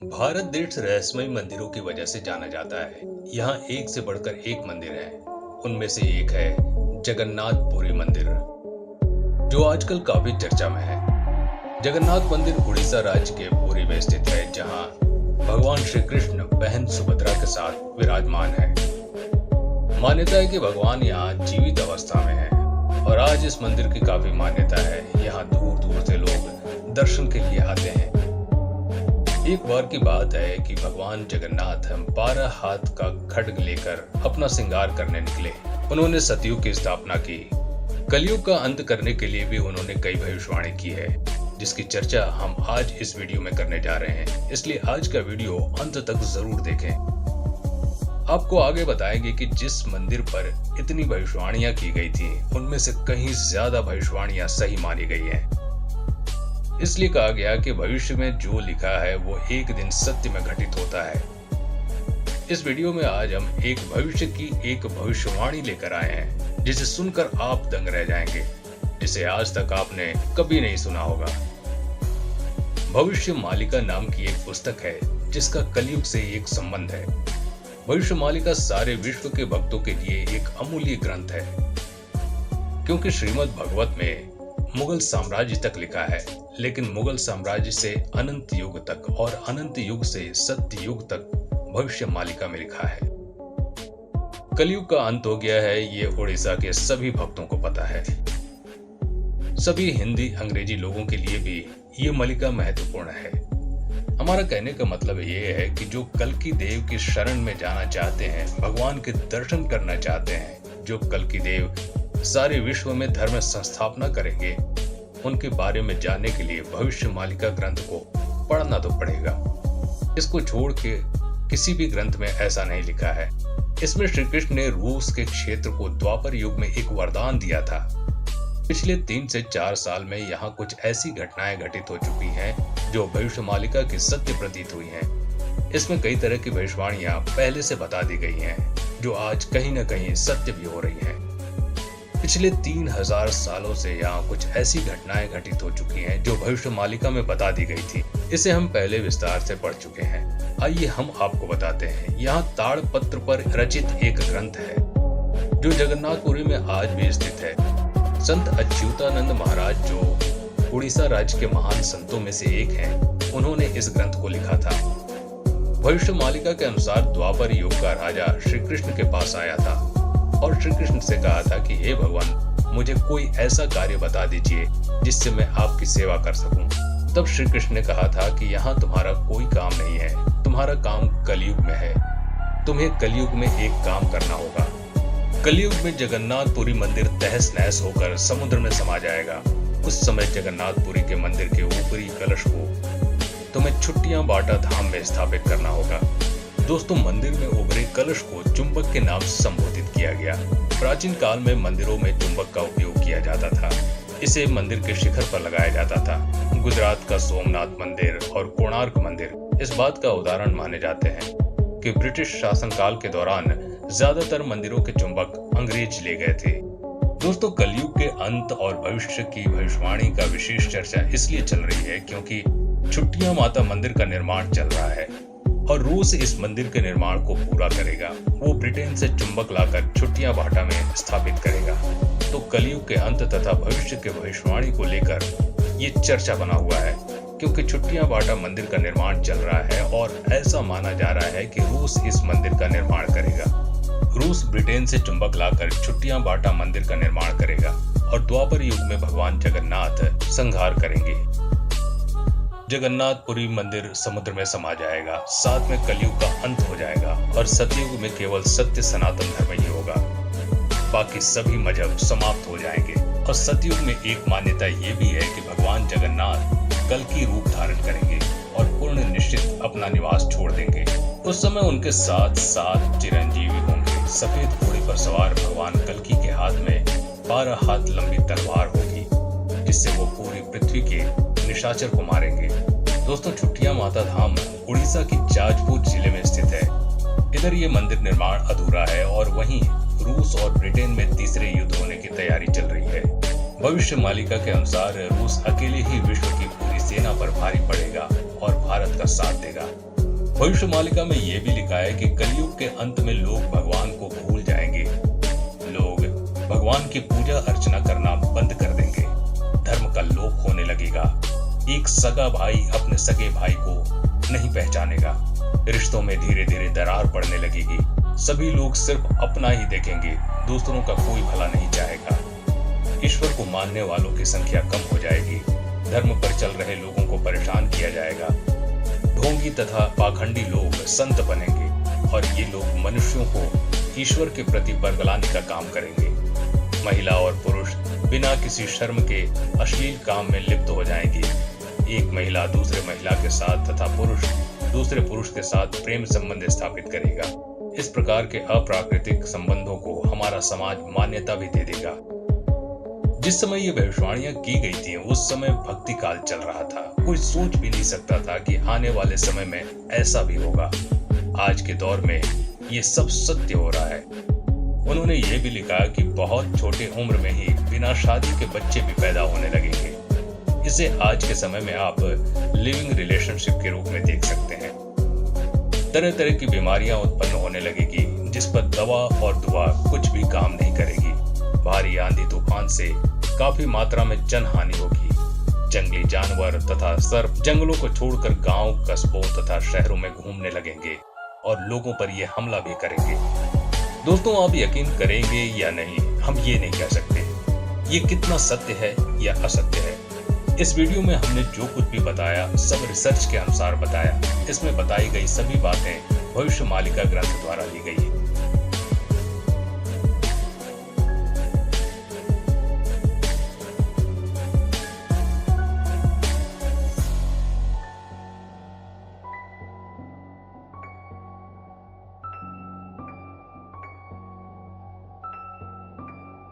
भारत देश रहस्यमय मंदिरों की वजह से जाना जाता है। यहाँ एक से बढ़कर एक मंदिर है। उनमें से एक है जगन्नाथपुरी मंदिर, जो आजकल काफी चर्चा में है। जगन्नाथ मंदिर उड़ीसा राज्य के पुरी में स्थित है, जहाँ भगवान श्री कृष्ण बहन सुभद्रा के साथ विराजमान है। मान्यता है कि भगवान यहाँ जीवित अवस्था में है और आज इस मंदिर की काफी मान्यता है। यहाँ दूर दूर से लोग दर्शन के लिए आते हैं। एक बार की बात है कि भगवान जगन्नाथ 12 हाथ का खड्ग लेकर अपना श्रृंगार करने निकले। उन्होंने सतयुग की स्थापना की। कलयुग का अंत करने के लिए भी उन्होंने कई भविष्यवाणी की है, जिसकी चर्चा हम आज इस वीडियो में करने जा रहे हैं। इसलिए आज का वीडियो अंत तक जरूर देखें। आपको आगे बताएंगे कि जिस मंदिर पर इतनी भविष्यवाणियां की गई थी, उनमें से कहीं ज्यादा भविष्यवाणियां सही मानी गई हैं। इसलिए कहा गया कि भविष्य में जो लिखा है वो एक दिन सत्य में घटित होता है। इस वीडियो में आज हम एक भविष्य की एक भविष्यवाणी लेकर आए हैं, जिसे सुनकर आप दंग रह जाएंगे, जिसे आज तक आपने कभी नहीं सुना होगा। भविष्य मालिका नाम की एक पुस्तक है, जिसका कलयुग से एक संबंध है। भविष्य मालिका सारे विश्व के भक्तों के लिए एक अमूल्य ग्रंथ है, क्योंकि श्रीमद् भगवत में मुगल साम्राज्य तक लिखा है, लेकिन मुगल साम्राज्य से अनंत युग तक और अनंत युग से सत्य युग तक भविष्य मालिका में लिखा है। कलयुग का अंत हो गया है, ये उड़ीसा के सभी भक्तों को पता है। सभी हिंदी अंग्रेजी लोगों के लिए भी ये मालिका महत्वपूर्ण है। हमारा कहने का मतलब ये है कि जो कल्कि देव की शरण में जाना चाहते हैं, भगवान के दर्शन करना चाहते हैं, जो कल्कि देव सारे विश्व में धर्म संस्थापना करेंगे, उनके बारे में जानने के लिए भविष्य मालिका ग्रंथ को पढ़ना तो पड़ेगा। इसको छोड़ के किसी भी ग्रंथ में ऐसा नहीं लिखा है। इसमें श्री कृष्ण ने रूस के क्षेत्र को द्वापर युग में एक वरदान दिया था। पिछले 3 से 4 साल में यहाँ कुछ ऐसी घटनाएं घटित हो चुकी हैं जो भविष्य मालिका की सत्य प्रतीत हुई हैं। इसमें कई तरह की भविष्यवाणियां पहले से बता दी गई हैं, जो आज कहीं न कहीं सत्य भी हो रही हैं। पिछले 3000 सालों से यहाँ कुछ ऐसी घटनाएं घटित हो चुकी हैं जो भविष्य मालिका में बता दी गई थी। इसे हम पहले विस्तार से पढ़ चुके हैं। आइए हम आपको बताते हैं। यहाँ ताड़पत्र पर रचित एक ग्रंथ है, जो जगन्नाथपुरी में आज भी स्थित है। संत अच्युतानंद महाराज, जो उड़ीसा राज्य के महान संतों में से एक हैं, उन्होंने इस ग्रंथ को लिखा था। भविष्य मालिका के अनुसार द्वापर युग का राजा श्री कृष्ण के पास आया था और श्री कृष्ण से कहा था कि हे भगवान, मुझे कोई ऐसा कार्य बता दीजिए जिससे मैं आपकी सेवा कर सकूं। तब श्री कृष्ण ने कहा था कि यहाँ तुम्हारा कोई काम नहीं है, तुम्हारा काम कलयुग में है। तुम्हें कलयुग में एक काम करना होगा। कलयुग में जगन्नाथपुरी मंदिर तहस नहस होकर समुद्र में समा जाएगा। उस समय जगन्नाथपुरी के मंदिर के ऊपरी कलश को तुम्हें छुट्टियां बाटा धाम में स्थापित करना होगा। दोस्तों, मंदिर में उभरे कलश को चुंबक के नाम से संबोधित किया गया। प्राचीन काल में मंदिरों में चुंबक का उपयोग किया जाता था। इसे मंदिर के शिखर पर लगाया जाता था। गुजरात का सोमनाथ मंदिर और कोणार्क मंदिर इस बात का उदाहरण माने जाते हैं कि ब्रिटिश शासनकाल के दौरान ज्यादातर मंदिरों के चुंबक अंग्रेज ले गए थे। दोस्तों, कलयुग के अंत और भविष्य की भविष्यवाणी का विशेष चर्चा इसलिए चल रही है क्योंकि छुट्टियां माता मंदिर का निर्माण चल रहा है और रूस इस मंदिर के निर्माण को पूरा करेगा। वो ब्रिटेन से चुंबक लाकर छुट्टियां बाटा में स्थापित करेगा। तो कलयुग के अंत तथा भविष्य के भविष्यवाणी को लेकर ये चर्चा बना हुआ है, क्योंकि छुट्टियां बाटा मंदिर का निर्माण चल रहा है और ऐसा माना जा रहा है कि रूस इस मंदिर का निर्माण करेगा। रूस ब्रिटेन से चुंबक लाकर छुट्टियां बाटा मंदिर का निर्माण करेगा और द्वापर युग में भगवान जगन्नाथ संहार करेंगे। जगन्नाथपुरी मंदिर समुद्र में समा जाएगा। साथ में कलयुग का अंत हो जाएगा और सतयुग में केवल सत्य सनातन धर्म ही होगा। बाकी सभी मजहब समाप्त हो जाएंगे। और सतयुग में एक मान्यता ये भी है कि भगवान जगन्नाथ कल की रूप धारण करेंगे और पूर्ण निश्चित अपना निवास छोड़ देंगे। उस समय उनके साथ 7 चिरंजीवी होंगे। सफेद घोड़े पर सवार भगवान कल्कि के हाथ में 12 हाथ लंबी तलवार होगी, जिससे वो पूरी पृथ्वी के निशाचर को मारेंगे। दोस्तों, छुट्टियां माता धाम उड़ीसा की जाजपुर जिले में स्थित है। इधर ये मंदिर निर्माण अधूरा है और वहीं रूस और ब्रिटेन में तीसरे युद्ध होने की तैयारी चल रही है। भविष्य मालिका के अनुसार रूस अकेले ही विश्व की पूरी सेना पर भारी पड़ेगा और भारत का साथ देगा। भविष्य मालिका में यह भी लिखा है कि कलयुग के अंत में लोग भगवान को भूल जाएंगे, लोग भगवान की पूजा अर्चना करना बंद कर देंगे, धर्म का लोप होने लगेगा, एक सगा भाई अपने सगे भाई को नहीं पहचानेगा, रिश्तों में धीरे धीरे दरार पड़ने लगेगी, सभी लोग सिर्फ अपना ही देखेंगे, दूसरों का कोई भला नहीं चाहेगा, ईश्वर को मानने वालों की संख्या कम हो जाएगी, धर्म पर चल रहे लोगों को परेशान किया जाएगा, ढोंगी तथा पाखंडी लोग संत बनेंगे और ये लोग मनुष्यों को ईश्वर के प्रति बरगलाने का काम करेंगे। महिला और पुरुष बिना किसी शर्म के अश्लील काम में लिप्त हो जाएंगे। एक महिला दूसरे महिला के साथ तथा पुरुष दूसरे पुरुष के साथ प्रेम संबंध स्थापित करेगा। इस प्रकार के अप्राकृतिक संबंधों को हमारा समाज मान्यता भी दे देगा। जिस समय ये भविष्यवाणियां की गई थी उस समय भक्ति काल चल रहा था। कोई सोच भी नहीं सकता था कि आने वाले समय में ऐसा भी होगा। आज के दौर में ये सब सत्य हो रहा है। उन्होंने ये भी लिखा कि बहुत छोटे उम्र में ही बिना शादी के बच्चे भी पैदा होने लगेंगे। इसे आज के समय में आप लिविंग रिलेशनशिप के रूप में देख सकते हैं। तरह तरह की बीमारियां उत्पन्न होने लगेगी जिस पर दवा और दुआ कुछ भी काम नहीं करेगी। भारी आंधी तूफान से काफी मात्रा में जनहानि होगी। जंगली जानवर तथा सर्प जंगलों को छोड़कर गांव, कस्बों तथा शहरों में घूमने लगेंगे और लोगों पर ये हमला भी करेंगे। दोस्तों, आप यकीन करेंगे या नहीं, हम ये नहीं कह सकते ये कितना सत्य है या असत्य है। इस वीडियो में हमने जो कुछ भी बताया सब रिसर्च के अनुसार बताया। इसमें बताई गई सभी बातें भविष्य मालिका ग्रंथ द्वारा ली गई है।